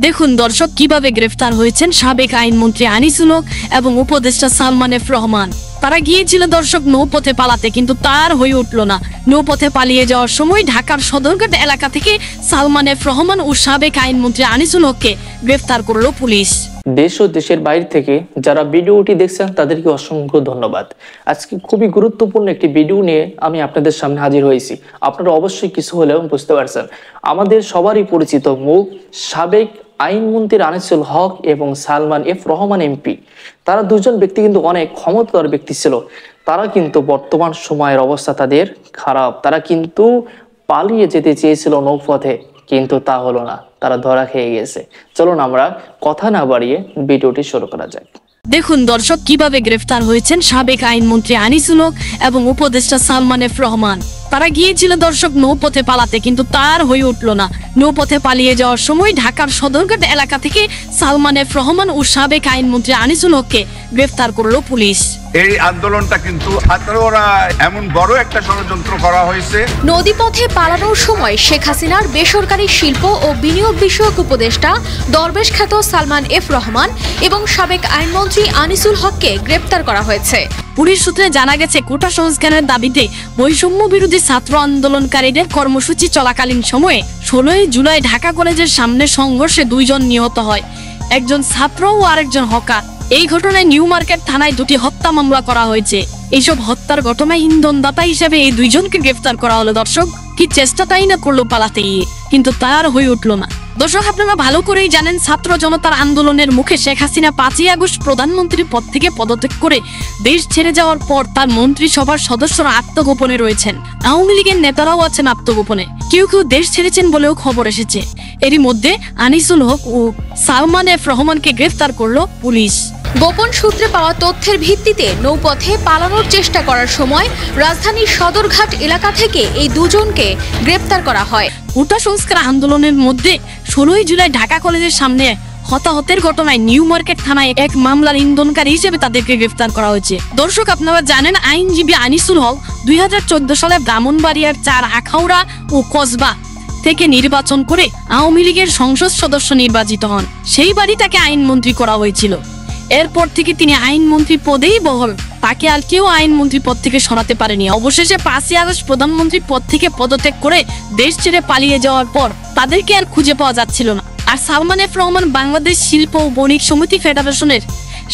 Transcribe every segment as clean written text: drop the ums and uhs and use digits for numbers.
দেখুন দর্শক কিভাবে গ্রেফতার হয়েছেন সাবেক আইনমন্ত্রী আনিসুল হক এবং উপদেষ্টা সালমান এফ রহমান। তারা গিয়েছিল দর্শক নৌপথে পালাতে, কিন্তু তার হয়ে উঠল না। নৌপথে পালিয়ে যাওয়ার সময় ঢাকার সদরঘাট এলাকা থেকে সালমান এফ রহমান ও সাবেক আইনমন্ত্রী আনিসুল হককে গ্রেফতার করলো পুলিশ। দেশ ও দেশের বাইরে থেকে যারা ভিডিওটি দেখছেন তাদেরকে অসংখ্য ধন্যবাদ। আজকে খুবই গুরুত্বপূর্ণ একটি ভিডিও নিয়ে আমি আপনাদের সামনে হাজির হয়েছি। আপনারা অবশ্যই কিছু হলেও বুঝতে পারছেন। আমাদের সবারই পরিচিত মুখ সাবেক আইনমন্ত্রী আনিসুল হক এবং সালমান এফ রহমান এমপি। তারা দুজন ব্যক্তি কিন্তু অনেক ক্ষমতাধর ব্যক্তি ছিল। তারা কিন্তু বর্তমান সময়ের অবস্থা তাদের খারাপ। তারা কিন্তু পালিয়ে যেতে চেয়েছিল নৌপথে, কিন্তু তা হলো না, তারা ধরা খেয়ে গেছে। চলুন আমরা কথা না বাড়িয়ে ভিডিওটি শুরু করা যাক। দেখুন দর্শক কিভাবে গ্রেফতার হয়েছেন সাবেক আইনমন্ত্রী আনিসুল হক এবং উপদেষ্টা সালমান এফ রহমান। তারা গিয়েছিল দর্শক নৌপথে পালাতে, কিন্তু তার হয়ে উঠল না। নৌপথে পালিয়ে যাওয়ার সময় ঢাকার সদরঘাট এলাকা থেকে সালমান এফ রহমান ও সাবেক আইনমন্ত্রী আনিসুল হককে গ্রেফতার করলো পুলিশ। এই আন্দোলনটা কিন্তু ওরা এমন বড় একটা ষড়যন্ত্র করা হয়েছে। নদীপথে পালানোর সময় শেখ হাসিনার বেসরকারি শিল্প ও বিনিয়োগ বিষয়ক উপদেষ্টা দরবেশ খ্যাত সালমান এফ রহমান এবং সাবেক আইনমন্ত্রী আনিসুল হককে গ্রেপ্তার করা হয়েছে। পুলিশ সূত্রে জানা গেছে, কোটা সংস্কারের দাবিতে বৈষম্য বিরোধী ছাত্র আন্দোলনকারীদের কর্মসূচি চলাকালীন সময়ে 16 জুলাই ঢাকা কলেজের সামনে সংঘর্ষে 2 জন নিহত হয়, একজন ছাত্র ও আরেকজন হকার। এই ঘটনায় নিউ মার্কেট থানায় 2টি হত্যা মামলা করা হয়েছে। এইসব হত্যার ঘটনায় ইন্ধনদাতা হিসেবে এই 2 জনকে গ্রেফতার করা হলো। দর্শক কি চেষ্টাটাই না করলো পালাতে গিয়ে, কিন্তু তার হয়ে উঠলো না। দর্শক আপনারা ভালো করেই জানেন, ছাত্র জনতার আন্দোলনের মুখে শেখ হাসিনা 5ই আগস্ট প্রধানমন্ত্রীর পদ থেকে পদত্যাগ করে দেশ ছেড়ে যাওয়ার পর তার মন্ত্রিসভার সদস্যরা আত্মগোপনে রয়েছেন। আওয়ামী লীগের নেতারাও আছেন আত্মগোপনে, কেউ কেউ দেশ ছেড়েছেন বলেও খবর এসেছে। এরই মধ্যে আনিসুল হক ও সালমান এফ রহমানকে গ্রেফতার করলো পুলিশ। গোপন সূত্রে পাওয়া তথ্যের ভিত্তিতে নৌপথে পালানোর চেষ্টা করার সময় রাজধানীর সদরঘাট এলাকা থেকে এই 2 জনকে গ্রেপ্তার করা হয়। কোটা সংস্কার আন্দোলনের মধ্যে 16 জুলাই ঢাকা কলেজের সামনে হতাহতের ঘটনায় নিউ মার্কেট থানায় এক মামলার ইন্ধনকারী হিসেবে তাদেরকে গ্রেফতার করা হয়েছে। দর্শক আপনারা জানেন, আইনজীবী আনিসুল হক 2014 সালে ব্রাহ্মণবাড়িয়ার 4 আখাউড়া ও কসবা থেকে নির্বাচন করে আওয়ামী লীগের সংসদ সদস্য নির্বাচিত হন। সেই বাড়ি তাকে আইনমন্ত্রী করা হয়েছিল। এরপর থেকে তিনি আইনমন্ত্রী পদেই বহাল। তাকে আর কেউ আইনমন্ত্রী পদ থেকে সরাতে পারেনি। অবশেষে 5ই আগস্ট প্রধানমন্ত্রী পদ থেকে পদত্যাগ করে দেশ ছেড়ে পালিয়ে যাওয়ার পর তাদেরকে আর খুঁজে পাওয়া যাচ্ছিল না। আর সালমান এফ রহমান বাংলাদেশ শিল্প ও বণিক সমিতি ফেডারেশনের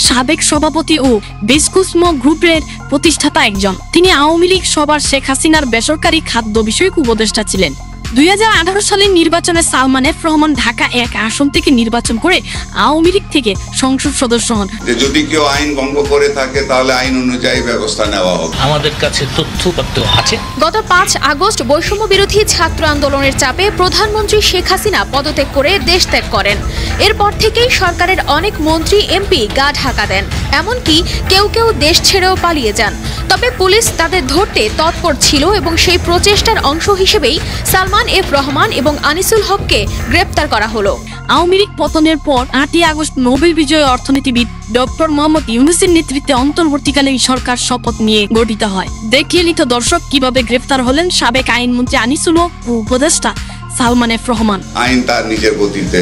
সাবেক সভাপতি ও বেসকুস্ম গ্রুপের প্রতিষ্ঠাতা একজন। তিনি আওয়ামী লীগ সভার শেখ হাসিনার বেসরকারি খাদ্য বিষয়ক উপদেষ্টা ছিলেন। 2018 সালের নির্বাচনে সালমান এফ রহমান ঢাকা 1 আসন থেকে নির্বাচন করে আওয়ামী লীগ থেকে সংসদ সদস্য হন। যদি কেউ আইন ভঙ্গ করে থাকে তাহলে আইন অনুযায়ী ব্যবস্থা নেওয়া হবে। আমাদের কাছে তথ্যপত্র আছে। গত 5 আগস্ট বৈষম্য বিরোধী ছাত্র আন্দোলনের চাপে প্রধানমন্ত্রী শেখ হাসিনা পদত্যাগ করে দেশ ত্যাগ করেন। এরপর থেকেই সরকারের অনেক মন্ত্রী এমপি গা ঢাকা দেন, এমনকি কেউ কেউ দেশ ছেড়েও পালিয়ে যান। তবে পুলিশ তাদের ধরতে তৎপর ছিল এবং সেই প্রচেষ্টার অংশ হিসেবেই সালমান এফ রহমান এবং আনিসুল হককে গ্রেপ্তার করা হলো। আওয়ামী লীগ পতনের পর 8ই আগস্ট নোবেল বিজয়ী অর্থনীতিবিদ ডক্টর মোহাম্মদ ইউনূসের নেতৃত্বে অন্তর্বর্তীকালীন সরকার শপথ নিয়ে গঠিত হয়। দেখিয়ে নিত দর্শক কিভাবে গ্রেফতার হলেন সাবেক আইনমন্ত্রী আনিসুল হক ও উপদেষ্টা সালমান এফ রহমান। আইন তার নিজের গতিতে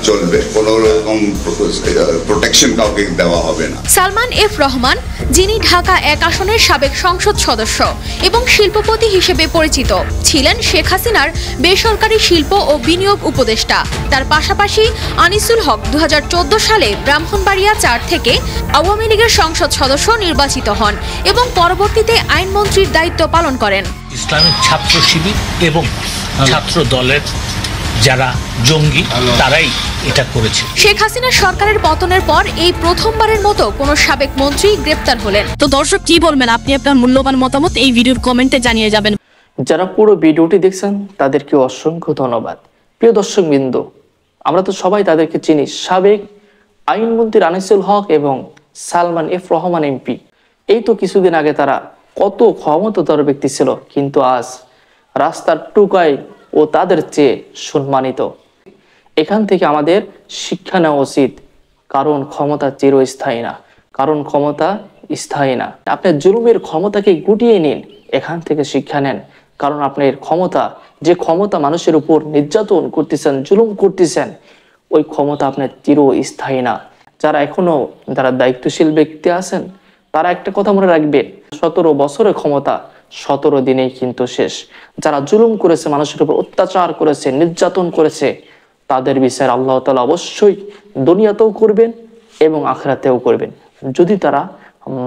চলবে, কোনো রকম প্রোটেকশন কাউকে দেওয়া হবে না। সালমান এফ রহমান, যিনি ঢাকা 1 আসনের সাবেক সংসদ সদস্য এবং শিল্পপতি হিসেবে পরিচিত, ছিলেন শেখ হাসিনার বেসরকারি শিল্প ও বিনিয়োগ উপদেষ্টা। তার পাশাপাশি আনিসুল হক 2014 সালে ব্রাহ্মণবাড়িয়া 4 থেকে আওয়ামী লীগের সংসদ সদস্য নির্বাচিত হন এবং পরবর্তীতে আইনমন্ত্রীর দায়িত্ব পালন করেন। ইসলামিক ছাত্র শিবির এবং ছাত্র দলের যারা জঙ্গি তারাই এটা করেছে। শেখ হাসিনা সরকারের পতনের পর এই প্রথমবারের মতো কোন সাবেক মন্ত্রী গ্রেপ্তার হলেন। তো দর্শক কি বলবেন, আপনি আপনার মূল্যবান মতামত এই ভিডিওর কমেন্টে জানিয়ে যাবেন। যারা পুরো ভিডিওটি দেখছেন তাদেরকে অসংখ্য ধন্যবাদ। প্রিয় দর্শকবৃন্দ, আমরা তো সবাই তাদেরকে চিনি, সাবেক আইনমন্ত্রী আনিসুল হক এবং সালমান এফ রহমান এমপি। এই তো কিছুদিন আগে তারা কত ক্ষমতাধর ব্যক্তি ছিল, কিন্তু আজ রাস্তার টুকায় ও তাদের চেয়ে সম্মানিত। এখান থেকে আমাদের শিক্ষা নেওয়া উচিত, কারণ ক্ষমতা চিরস্থায়ী না, কারণ ক্ষমতা স্থায়ী না। আপনার জুলুমের ক্ষমতাকে গুটিয়ে নিন, এখান থেকে শিক্ষা নেন, কারণ আপনার ক্ষমতা, যে ক্ষমতা মানুষের উপর নির্যাতন করতেছেন, জুলুম করতেছেন, ওই ক্ষমতা আপনার চিরস্থায়ী না। যারা দায়িত্বশীল ব্যক্তি আছেন তারা একটা কথা মনে রাখবেন, 17 বছরের ক্ষমতা 17 দিনেই কিন্তু শেষ। যারা জুলুম করেছে, মানুষের উপর অত্যাচার করেছে, নির্যাতন করেছে, তাদের বিচার আল্লাহ তাআলা অবশ্যই দুনিয়াতেও করবেন এবং আখিরাতেও করবেন। যদি তারা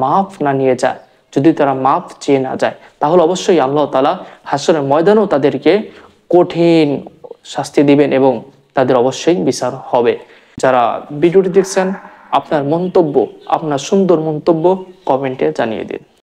মাফ না নিয়ে যায়, যদি তারা মাফ চেয়ে না যায়, তাহলে অবশ্যই আল্লাহ তাআলা হাশরের ময়দানেও তাদেরকে কঠিন শাস্তি দিবেন এবং তাদের অবশ্যই বিচার হবে। যারা ভিডিওটি দেখছেন, আপনার মন্তব্য, আপনার সুন্দর মন্তব্য কমেন্টে জানিয়ে দিন।